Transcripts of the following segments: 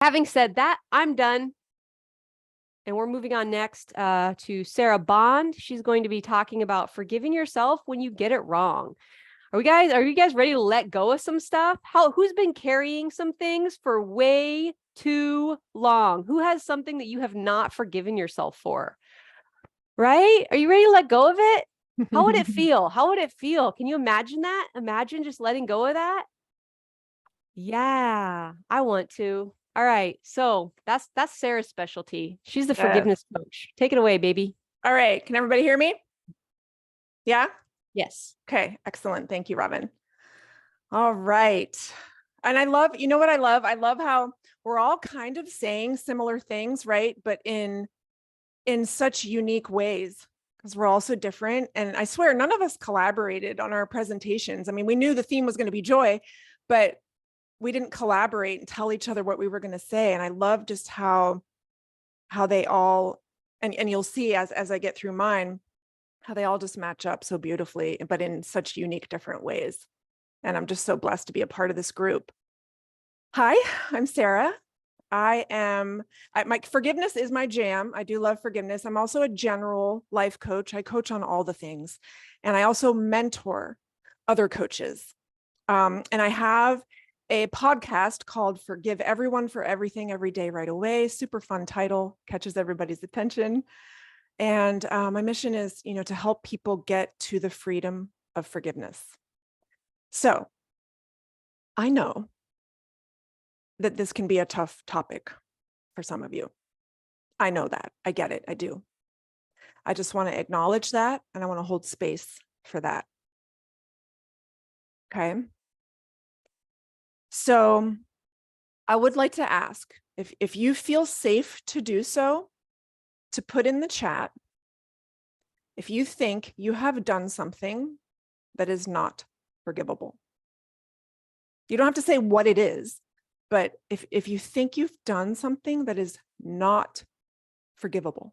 Having said that, I'm done. And we're moving on next to Sarah Bond. She's going to be talking about forgiving yourself when you get it wrong. Are you guys ready to let go of some stuff? Who's been carrying some things for way too long? Who has something that you have not forgiven yourself for? Right? Are you ready to let go of it? How would it feel? How would it feel? Can you imagine that? Imagine just letting go of that? Yeah, I want to. All right. So that's Sarah's specialty. She's the Yes. forgiveness coach. Take it away, baby. All right. Can everybody hear me? Yeah? Yes. Okay. Excellent. Thank you, Robin. All right. And I love, you know what I love? I love how we're all kind of saying similar things, right? But in such unique ways because we're all so different. And I swear none of us collaborated on our presentations. I mean, we knew the theme was going to be joy, but we didn't collaborate and tell each other what we were going to say. And I love just how they all, and you'll see as I get through mine, how they all just match up so beautifully, but in such unique, different ways. And I'm just so blessed to be a part of this group. Hi, I'm Sarah. My forgiveness is my jam. I do love forgiveness. I'm also a general life coach. I coach on all the things. And I also mentor other coaches. And I have a podcast called Forgive Everyone for Everything Every Day Right Away. Super fun title, catches everybody's attention. And my mission is, to help people get to the freedom of forgiveness. So I know that this can be a tough topic for some of you. I know that. I get it. I do. I just want to acknowledge that, and I want to hold space for that. Okay. So I would like to ask if you feel safe to do so, to put in the chat if you think you have done something that is not forgivable. You don't have to say what it is, but if you think you've done something that is not forgivable.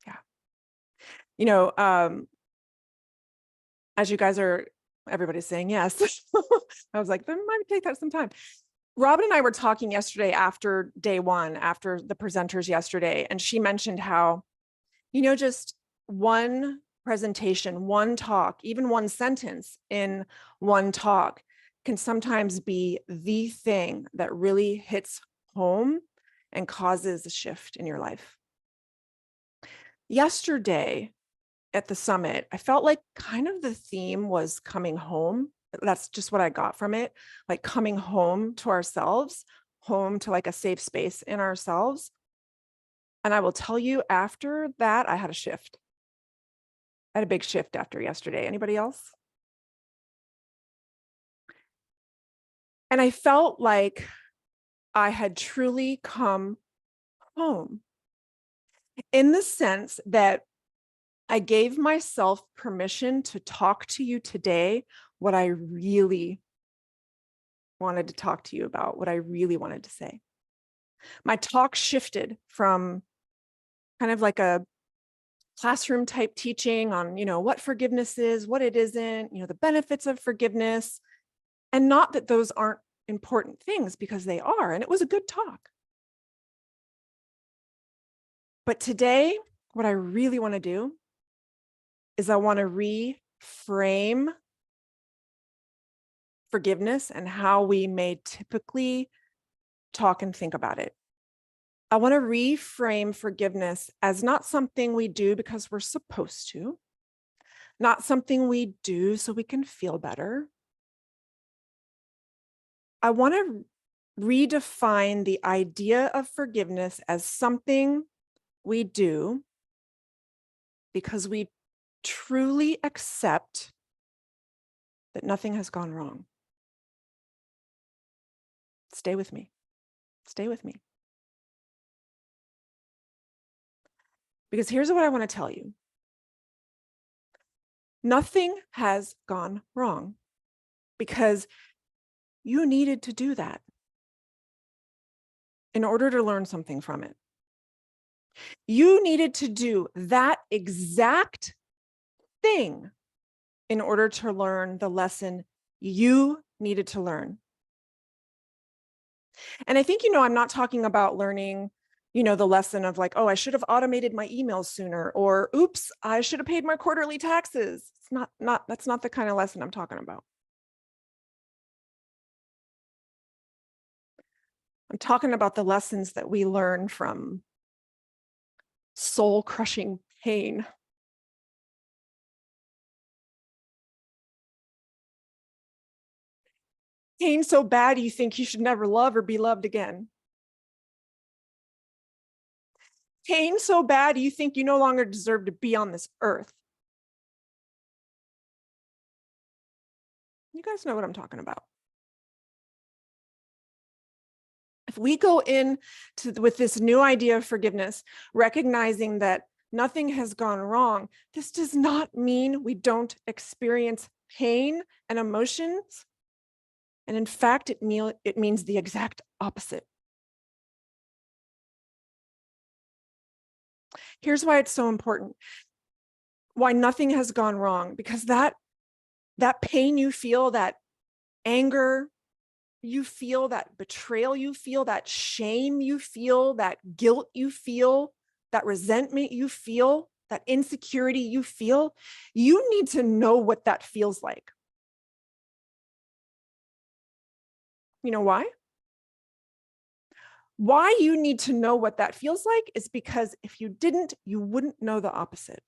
Yeah. As you guys are, everybody's saying yes. I was like, that might take that some time. Robin and I were talking yesterday after day one, after the presenters yesterday, and she mentioned how, just one presentation, one talk, even one sentence in one talk can sometimes be the thing that really hits home and causes a shift in your life. Yesterday at the summit, I felt like kind of the theme was coming home. That's just what I got from it, like coming home to ourselves, home to like a safe space in ourselves. And I will tell you, after that, I had a shift. I had a big shift after yesterday. Anybody else? And I felt like I had truly come home in the sense that I gave myself permission to talk to you today what I really wanted to talk to you about, what I really wanted to say. My talk shifted from kind of like a classroom type teaching on, what forgiveness is, what it isn't, the benefits of forgiveness. And not that those aren't important things, because they are, and it was a good talk. But today, what I really want to do is I want to reframe forgiveness and how we may typically talk and think about it. I want to reframe forgiveness as not something we do because we're supposed to, not something we do so we can feel better. I want to redefine the idea of forgiveness as something we do because we truly accept that nothing has gone wrong. Stay with me. Stay with me. Because here's what I want to tell you. Nothing has gone wrong because you needed to do that in order to learn something from it. You needed to do that exact thing in order to learn the lesson you needed to learn. And I think, I'm not talking about learning, the lesson of like, oh, I should have automated my emails sooner, or oops, I should have paid my quarterly taxes. It's that's not the kind of lesson I'm talking about. I'm talking about the lessons that we learn from soul crushing pain. Pain so bad you think you should never love or be loved again. Pain so bad you think you no longer deserve to be on this earth. You guys know what I'm talking about. If we go in with this new idea of forgiveness, recognizing that nothing has gone wrong, this does not mean we don't experience pain and emotions. And in fact, it means the exact opposite. Here's why it's so important. Why nothing has gone wrong, because that pain you feel, that anger you feel, that betrayal you feel, that shame you feel, that guilt you feel, that resentment you feel, that insecurity you feel, you need to know what that feels like. You know why? Why you need to know what that feels like is because if you didn't, you wouldn't know the opposite.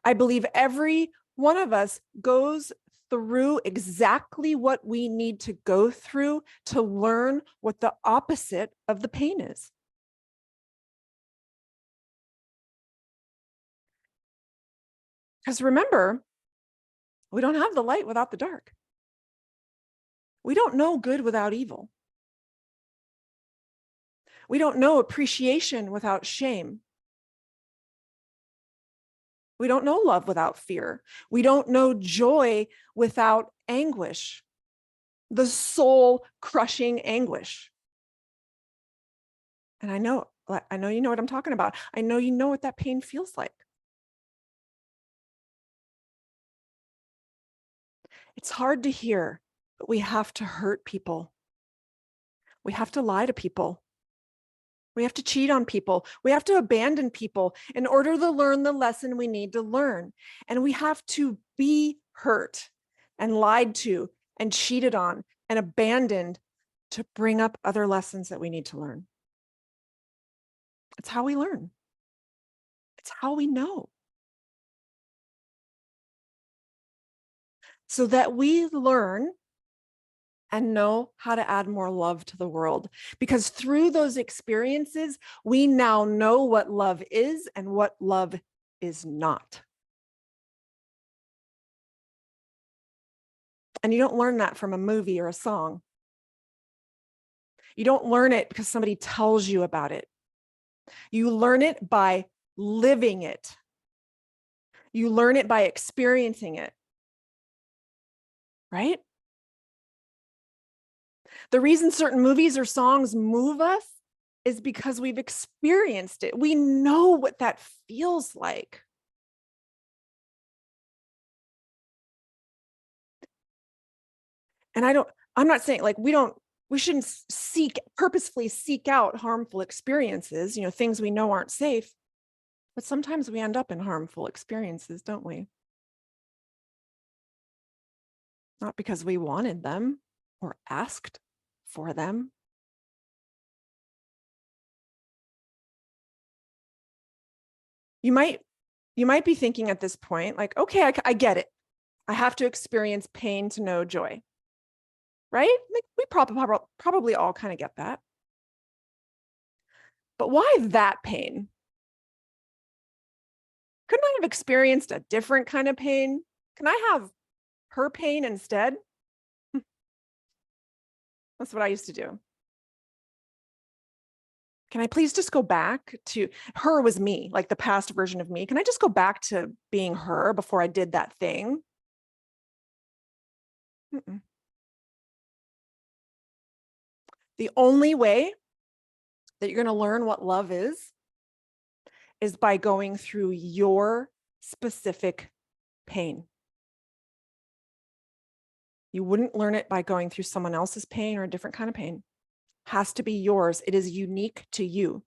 I believe every one of us goes through exactly what we need to go through to learn what the opposite of the pain is. Because remember, we don't have the light without the dark. We don't know good without evil. We don't know appreciation without shame. We don't know love without fear. We don't know joy without anguish, the soul crushing anguish. And I know you know what I'm talking about. I know you know what that pain feels like. It's hard to hear, but we have to hurt people. We have to lie to people. We have to cheat on people. We have to abandon people in order to learn the lesson we need to learn. And we have to be hurt and lied to and cheated on and abandoned to bring up other lessons that we need to learn. It's how we learn. It's how we know. So that we learn and know how to add more love to the world. Because through those experiences, we now know what love is and what love is not. And you don't learn that from a movie or a song. You don't learn it because somebody tells you about it. You learn it by living it. You learn it by experiencing it. Right? The reason certain movies or songs move us is because we've experienced it. We know what that feels like. And I'm not saying like we shouldn't purposefully seek out harmful experiences, things we know aren't safe. But sometimes we end up in harmful experiences, don't we? Not because we wanted them or asked for them. You might be thinking at this point, like, okay, I get it. I have to experience pain to know joy. Right? Like we probably all kind of get that. But why that pain? Couldn't I have experienced a different kind of pain? Can I have her pain instead? That's what I used to do. Can I please just go back to her was me, like the past version of me? Can I just go back to being her before I did that thing? Mm-mm. The only way that you're going to learn what love is by going through your specific pain. You wouldn't learn it by going through someone else's pain or a different kind of pain. Has to be yours. It is unique to you.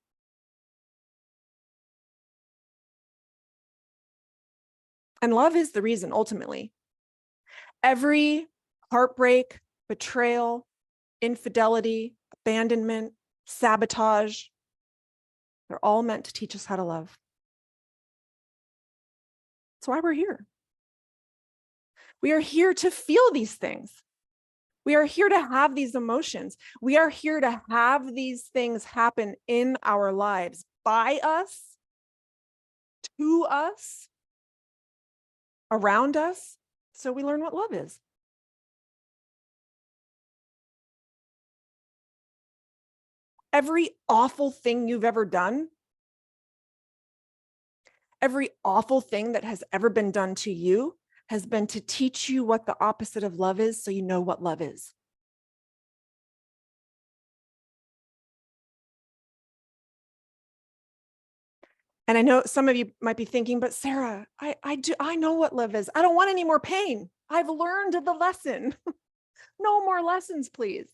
And love is the reason, ultimately. Every heartbreak, betrayal, infidelity, abandonment, sabotage, they're all meant to teach us how to love. That's why we're here. We are here to feel these things. We are here to have these emotions. We are here to have these things happen in our lives by us, to us, around us, so we learn what love is. Every awful thing you've ever done, every awful thing that has ever been done to you has been to teach you what the opposite of love is, so you know what love is. And I know some of you might be thinking, but Sarah, I know what love is. I don't want any more pain. I've learned the lesson. No more lessons, please.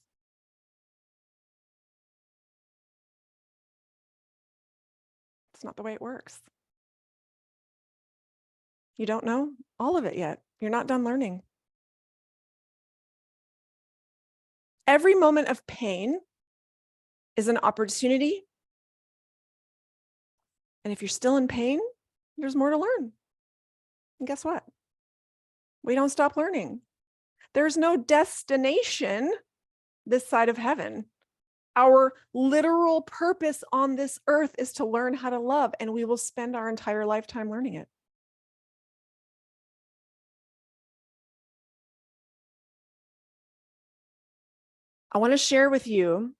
It's not the way it works. You don't know all of it yet. You're not done learning. Every moment of pain is an opportunity. And if you're still in pain, there's more to learn. And guess what? We don't stop learning. There's no destination this side of heaven. Our literal purpose on this earth is to learn how to love, and we will spend our entire lifetime learning it. I want to share with you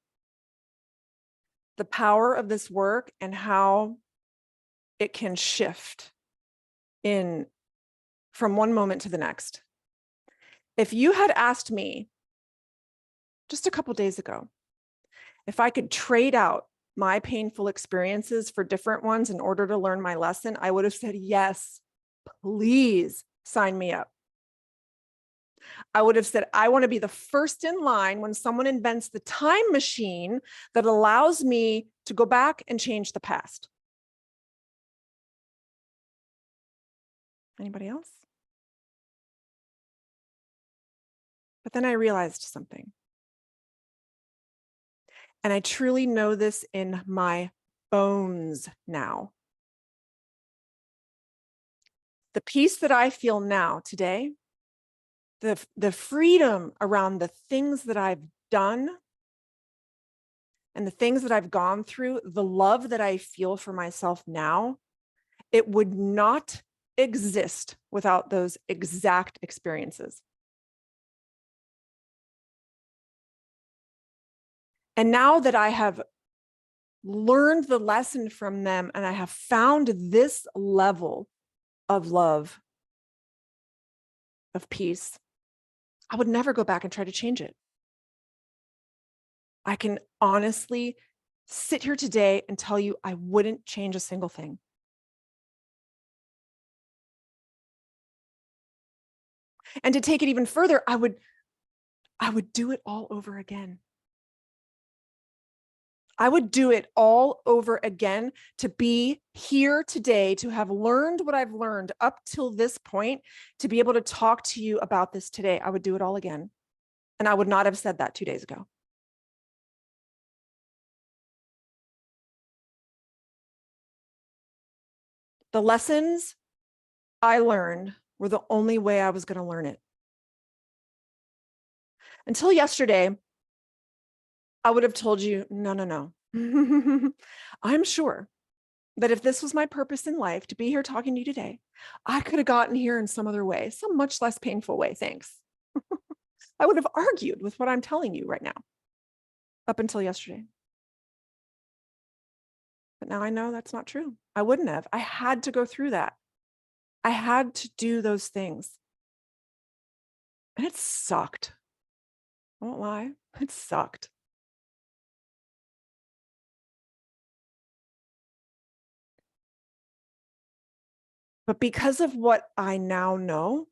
the power of this work and how it can shift in from one moment to the next. If you had asked me just a couple days ago if I could trade out my painful experiences for different ones in order to learn my lesson, I would have said, yes, please sign me up. I would have said, I want to be the first in line when someone invents the time machine that allows me to go back and change the past. Anybody else? But then I realized something. And I truly know this in my bones now. The peace that I feel now today, the freedom around the things that I've done and the things that I've gone through, the love that I feel for myself now, it would not exist without those exact experiences. And now that I have learned the lesson from them and I have found this level of love, of peace, I would never go back and try to change it. I can honestly sit here today and tell you I wouldn't change a single thing. And to take it even further, I would do it all over again. I would do it all over again to be here today, to have learned what I've learned up till this point, to be able to talk to you about this today. I would do it all again. And I would not have said that 2 days ago. The lessons I learned were the only way I was going to learn it. Until yesterday, I would have told you, no. I'm sure that if this was my purpose in life, to be here talking to you today, I could have gotten here in some other way, some much less painful way. Thanks. I would have argued with what I'm telling you right now, up until yesterday. But now I know that's not true. I wouldn't have. I had to go through that. I had to do those things. And it sucked. I won't lie. It sucked. But because of what I now know,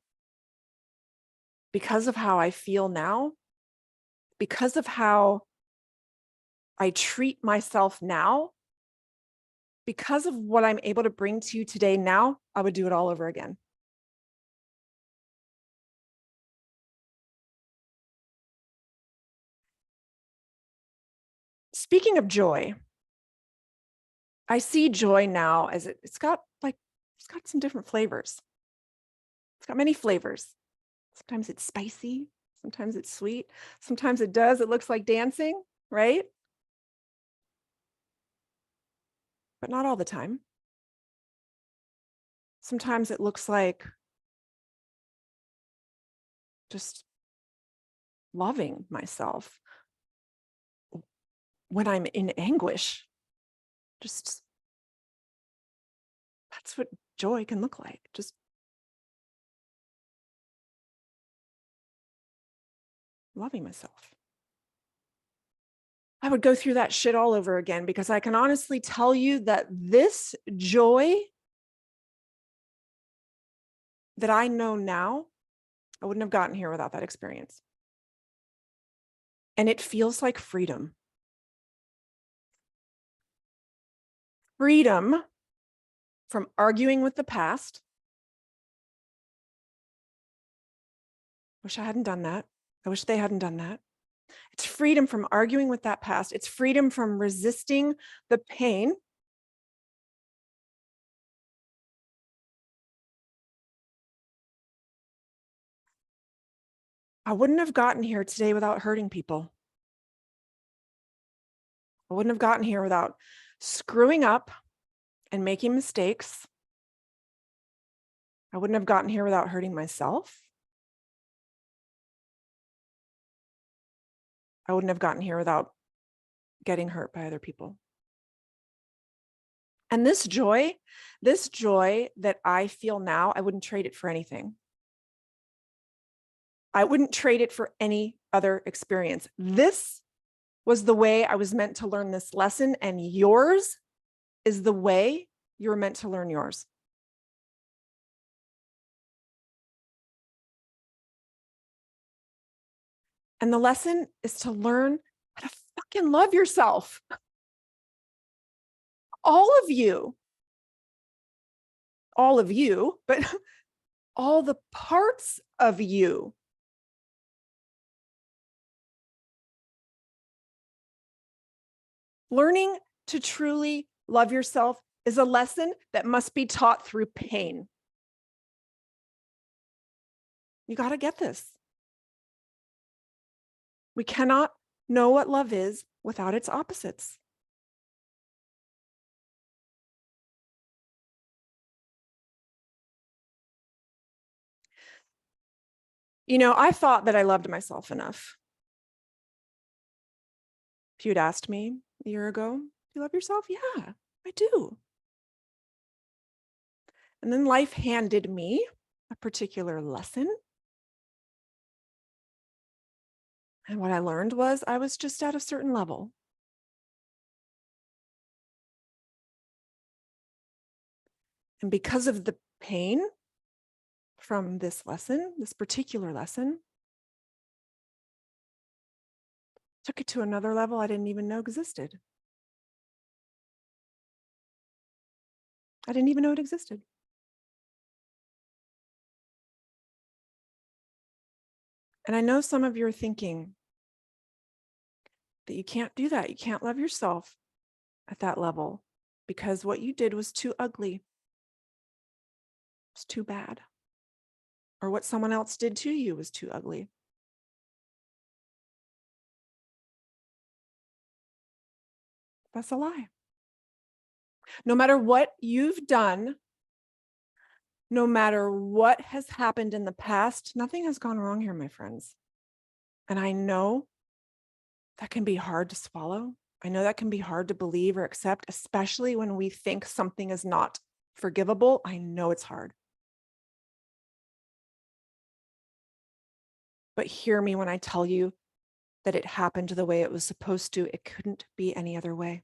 because of how I feel now, because of how I treat myself now, because of what I'm able to bring to you today now, I would do it all over again. Speaking of joy, I see joy now as it's got some different flavors. It's got many flavors. Sometimes it's spicy, sometimes it's sweet, sometimes it looks like dancing, right? But not all the time. Sometimes it looks like just loving myself when I'm in anguish. Just that's what joy can look like. Just loving myself. I would go through that shit all over again because I can honestly tell you that this joy that I know now, I wouldn't have gotten here without that experience. And it feels like freedom. Freedom from arguing with the past. Wish I hadn't done that. I wish they hadn't done that. It's freedom from arguing with that past. It's freedom from resisting the pain. I wouldn't have gotten here today without hurting people. I wouldn't have gotten here without screwing up and making mistakes. I wouldn't have gotten here without hurting myself. I wouldn't have gotten here without getting hurt by other people. And this joy that I feel now, I wouldn't trade it for anything. I wouldn't trade it for any other experience. This was the way I was meant to learn this lesson, and yours is the way you're meant to learn yours. And the lesson is to learn how to fucking love yourself. All of you, but all the parts of you. Learning to truly love yourself is a lesson that must be taught through pain. You got to get this. We cannot know what love is without its opposites. You know, I thought that I loved myself enough. If you'd asked me a year ago, do you love yourself? Yeah, I do. And then life handed me a particular lesson. And what I learned was I was just at a certain level. And because of the pain from this lesson, this particular lesson, took it to another level I didn't even know existed. I didn't even know it existed. And I know some of you are thinking that you can't do that. You can't love yourself at that level because what you did was too ugly. It's too bad. Or what someone else did to you was too ugly. That's a lie. No matter what you've done, no matter what has happened in the past, nothing has gone wrong here, my friends. And I know that can be hard to swallow. I know that can be hard to believe or accept, especially when we think something is not forgivable. I know it's hard. But hear me when I tell you that it happened the way it was supposed to. It couldn't be any other way.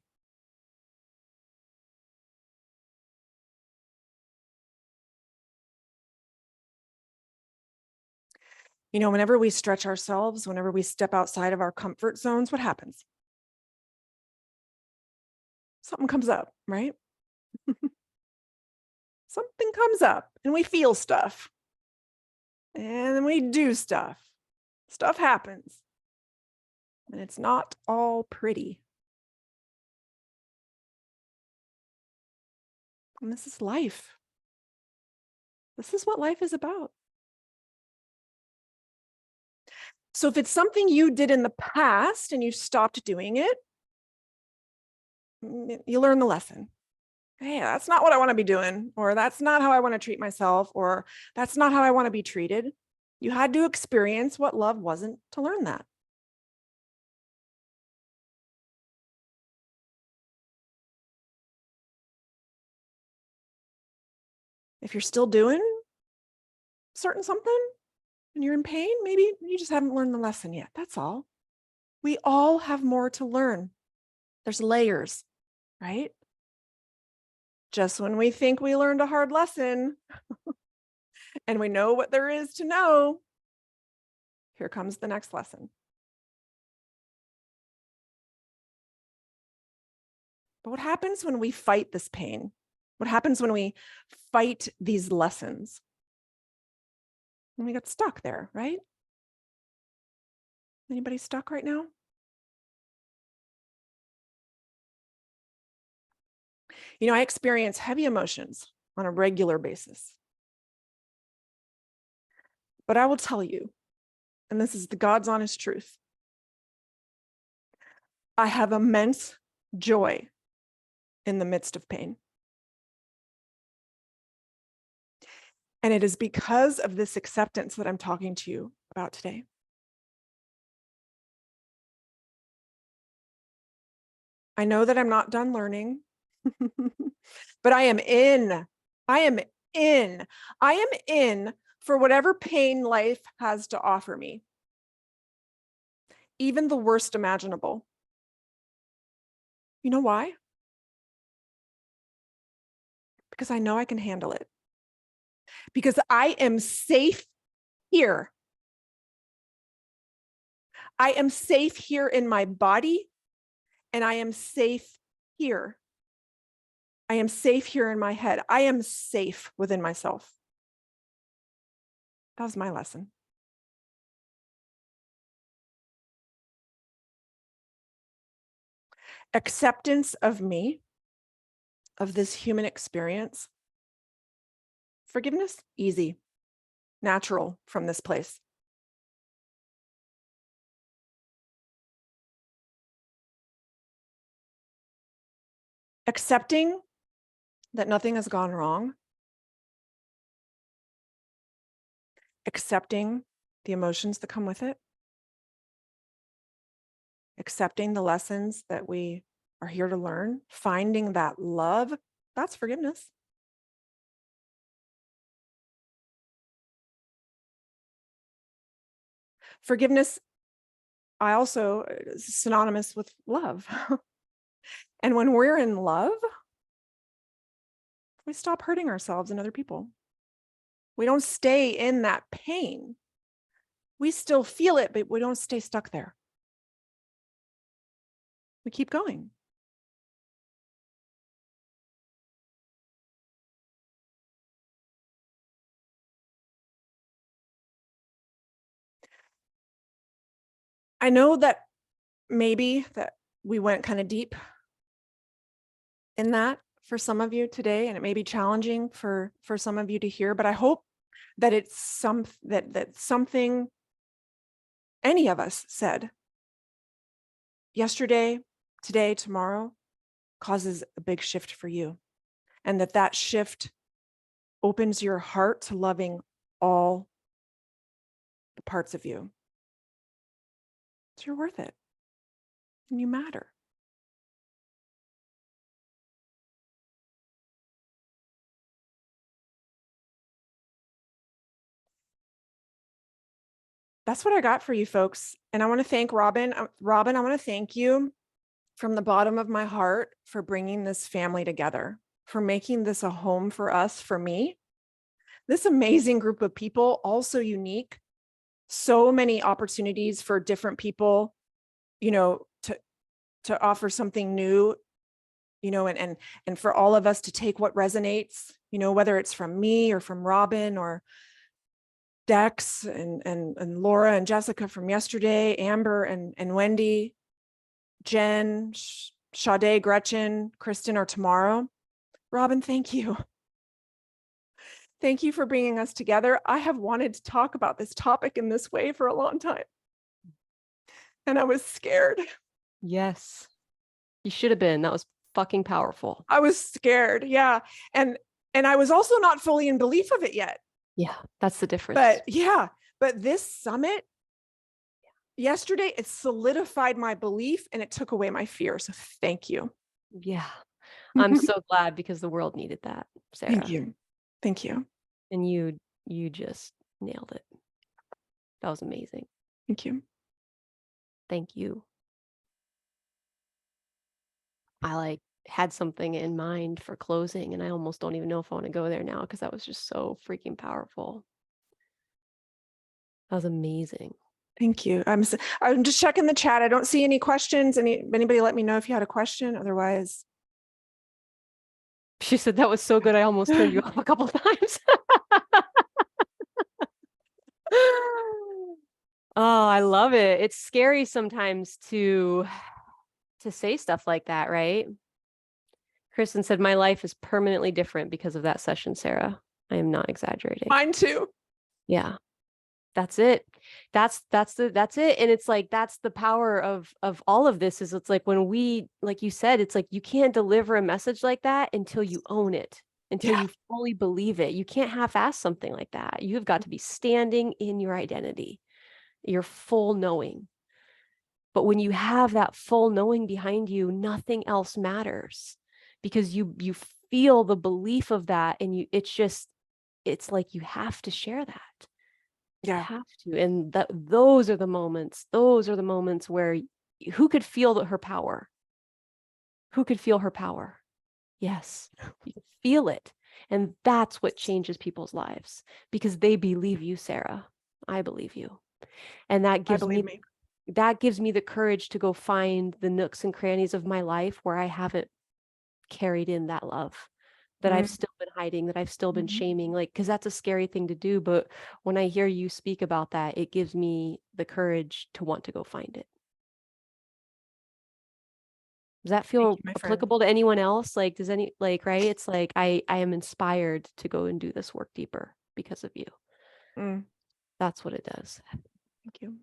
Whenever we stretch ourselves, whenever we step outside of our comfort zones, what happens? Something comes up, right? Something comes up and we feel stuff. And then we do stuff. Stuff happens. And it's not all pretty. And this is life. This is what life is about. So if it's something you did in the past and you stopped doing it, you learn the lesson. Hey, that's not what I want to be doing, or that's not how I want to treat myself, or that's not how I want to be treated. You had to experience what love wasn't to learn that. If you're still doing certain something and you're in pain, maybe you just haven't learned the lesson yet. That's all. We all have more to learn. There's layers, right? Just when we think we learned a hard lesson and we know what there is to know, here comes the next lesson. But what happens when we fight this pain? What happens when we fight these lessons? When we get stuck there, right? Anybody stuck right now? I experience heavy emotions on a regular basis. But I will tell you, and this is the God's honest truth, I have immense joy in the midst of pain. And it is because of this acceptance that I'm talking to you about today. I know that I'm not done learning, but I am in for whatever pain life has to offer me, even the worst imaginable. You know why? Because I know I can handle it. Because I am safe here. I am safe here in my body, and I am safe here. I am safe here in my head. I am safe within myself. That was my lesson. Acceptance of me, of this human experience. Forgiveness, easy, natural from this place. Accepting that nothing has gone wrong. Accepting the emotions that come with it. Accepting the lessons that we are here to learn. Finding that love, that's forgiveness. Forgiveness, I also is synonymous with love. And when we're in love, we stop hurting ourselves and other people. We don't stay in that pain. We still feel it, but we don't stay stuck there. We keep going. I know that maybe that we went kind of deep in that for some of you today, and it may be challenging for some of you to hear, but I hope that it's something any of us said yesterday, today, tomorrow causes a big shift for you, and that shift opens your heart to loving all the parts of you. So you're worth it, and you matter. That's what I got for you folks. And I want to thank Robin. Robin, I want to thank you from the bottom of my heart for bringing this family together, for making this a home for us, for me. This amazing group of people, all so unique, so many opportunities for different people, you know, to offer something new, you know, and for all of us to take what resonates, you know, whether it's from me or from Robin or Dex and Laura and Jessica from yesterday, Amber and Wendy, Jen, Sade, Gretchen, Kristen, or tomorrow. Robin, thank you. Thank you for bringing us together. I have wanted to talk about this topic in this way for a long time. And I was scared. Yes. You should have been. That was fucking powerful. I was scared. Yeah. And I was also not fully in belief of it yet. Yeah, that's the difference. But yeah, but this summit yesterday, it solidified my belief and it took away my fear. So thank you. Yeah. I'm so glad because the world needed that, Sarah. Thank you. Thank you. And you just nailed it. That was amazing. Thank you. Thank you. I had something in mind for closing and I almost don't even know if I want to go there now because that was just so freaking powerful. That was amazing. Thank you. I'm just checking the chat. I don't see any questions. Anybody let me know if you had a question. Otherwise. She said that was so good I almost turned you off a couple times. Oh, I love it. It's scary sometimes to say stuff like that, right? Kristen said, my life is permanently different because of that session, Sarah. I am not exaggerating. Mine too. Yeah. That's it. That's it. And it's like, that's the power of all of this is it's like when we, like you said, it's like you can't deliver a message like that until you own it, until you fully believe it. You can't half-ass something like that. You've got to be standing in your identity, your full knowing. But when you have that full knowing behind you, nothing else matters because you feel the belief of that and it's like you have to share that. Yeah. You have to. And those are the moments where who could feel her power? Who could feel her power? Yes, you can feel it. And that's what changes people's lives because they believe you, Sarah. I believe you. And that gives me the courage to go find the nooks and crannies of my life where I haven't carried in that love, that I've still been hiding, that I've still been shaming, because that's a scary thing to do. But when I hear you speak about that, it gives me the courage to want to go find it. Does that feel applicable to anyone else? Right? It's like I am inspired to go and do this work deeper because of you. That's what it does. Thank you.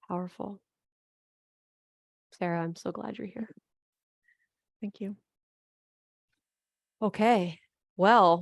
Powerful. Sarah, I'm so glad you're here. Thank you. Okay. Well,